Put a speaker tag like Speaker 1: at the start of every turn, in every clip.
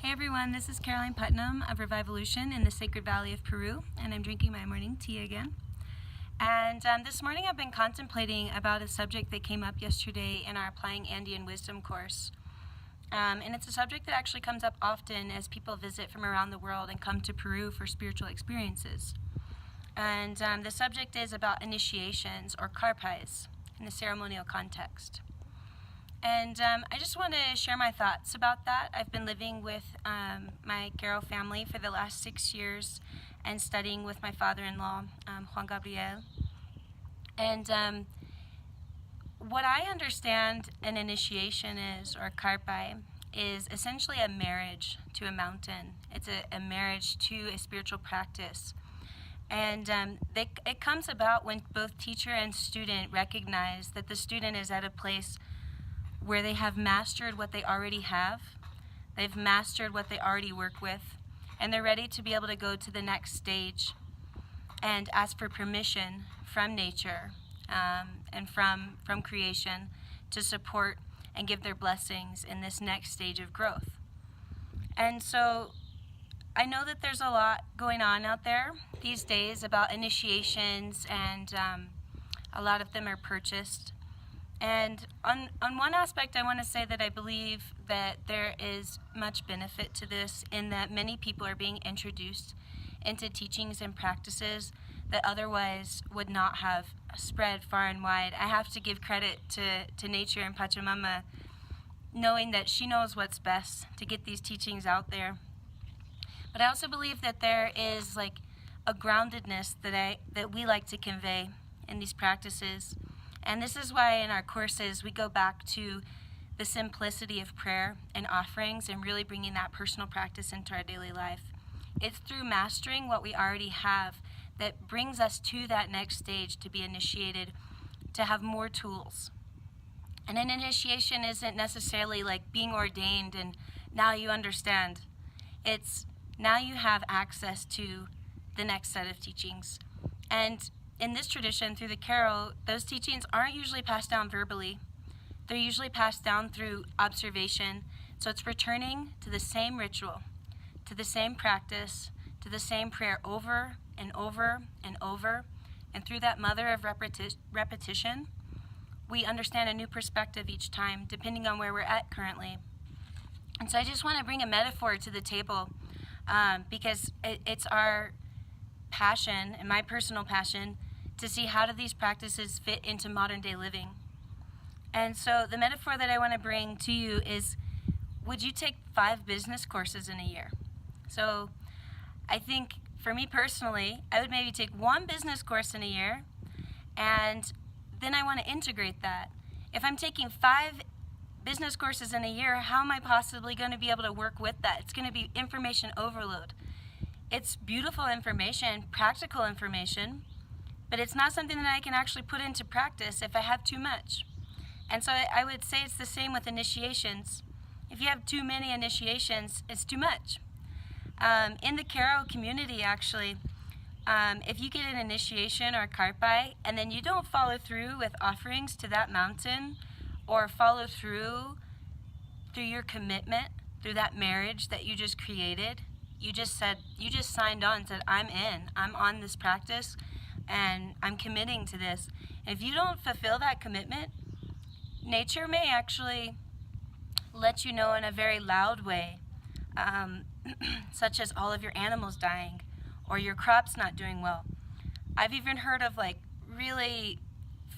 Speaker 1: Hey everyone, this is Caroline Putnam of Revivolution in the Sacred Valley of Peru, and I'm drinking my morning tea again. And this morning I've been contemplating about a subject that came up yesterday in our Applying Andean Wisdom course. And it's a subject that actually comes up often as people visit from around the world and come to Peru for spiritual experiences. And the subject is about initiations, or Karpays, in the ceremonial context. And I just want to share my thoughts about that. I've been living with my Garo family for the last 6 years and studying with my father-in-law, Juan Gabriel. And what I understand an initiation is, or Karpay, is essentially a marriage to a mountain. It's a marriage to a spiritual practice. And it comes about when both teacher and student recognize that the student is at a place where they have mastered what they already have, they've mastered what they already work with, and they're ready to be able to go to the next stage and ask for permission from nature and from creation to support and give their blessings in this next stage of growth. And so I know that there's a lot going on out there these days about initiations, and a lot of them are purchased. And on one aspect, I want to say that I believe that there is much benefit to this, in that many people are being introduced into teachings and practices that otherwise would not have spread far and wide. I have to give credit to nature and Pachamama, knowing that she knows what's best to get these teachings out there. But I also believe that there is like a groundedness that we like to convey in these practices. And this is why in our courses we go back to the simplicity of prayer and offerings and really bringing that personal practice into our daily life. It's through mastering what we already have that brings us to that next stage to be initiated, to have more tools. And an initiation isn't necessarily like being ordained and now you understand. It's now you have access to the next set of teachings. And in this tradition, through the Karo, those teachings aren't usually passed down verbally. They're usually passed down through observation. So it's returning to the same ritual, to the same practice, to the same prayer over and over and over. And through that mother of repetition, we understand a new perspective each time, depending on where we're at currently. And so I just want to bring a metaphor to the table, because it's our passion, and my personal passion, to see how do these practices fit into modern day living. And so the metaphor that I want to bring to you is, would you take 5 business courses in a year? So I think for me personally, I would maybe take 1 business course in a year, and then I want to integrate that. If I'm taking 5 business courses in a year, how am I possibly going to be able to work with that? It's going to be information overload. It's beautiful information, practical information, but it's not something that I can actually put into practice if I have too much. And so I would say it's the same with initiations. If you have too many initiations, it's too much. In the Karo community, actually, if you get an initiation or a Karpay and then you don't follow through with offerings to that mountain, or follow through your commitment, through that marriage that you just created, you just signed on and said, I'm in, I'm on this practice, and I'm committing to this. And if you don't fulfill that commitment, nature may actually let you know in a very loud way, such as all of your animals dying, or your crops not doing well. I've even heard of like really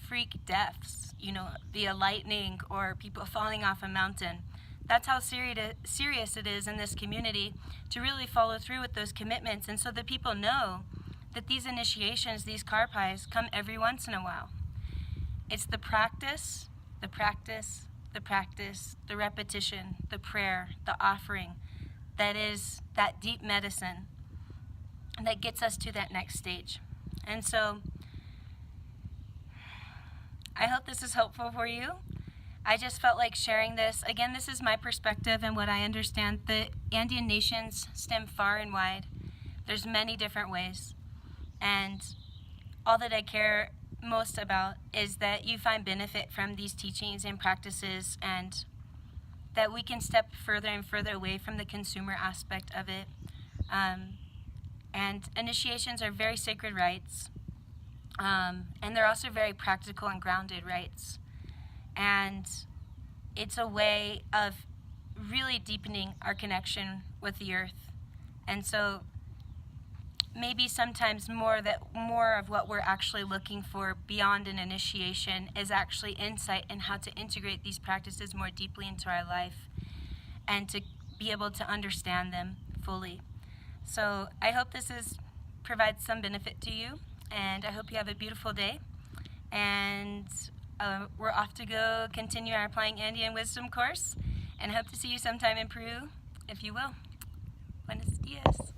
Speaker 1: freak deaths, via lightning or people falling off a mountain. That's how serious it is in this community to really follow through with those commitments. And so the people know that these initiations, these Karpays, come every once in a while. It's the practice, the practice, the practice, the repetition, the prayer, the offering, that is that deep medicine that gets us to that next stage. And so I hope this is helpful for you. I just felt like sharing this. Again, this is my perspective and what I understand. The Andean nations stem far and wide. There's many different ways. And all that I care most about is that you find benefit from these teachings and practices, and that we can step further and further away from the consumer aspect of it. And initiations are very sacred rites, and they're also very practical and grounded rites. And it's a way of really deepening our connection with the earth. And so maybe sometimes more of what we're actually looking for beyond an initiation is actually insight in how to integrate these practices more deeply into our life and to be able to understand them fully. So I hope this provides some benefit to you, and I hope you have a beautiful day. And we're off to go continue our Applying Andean Wisdom course, and hope to see you sometime in Peru, if you will. Buenos dias.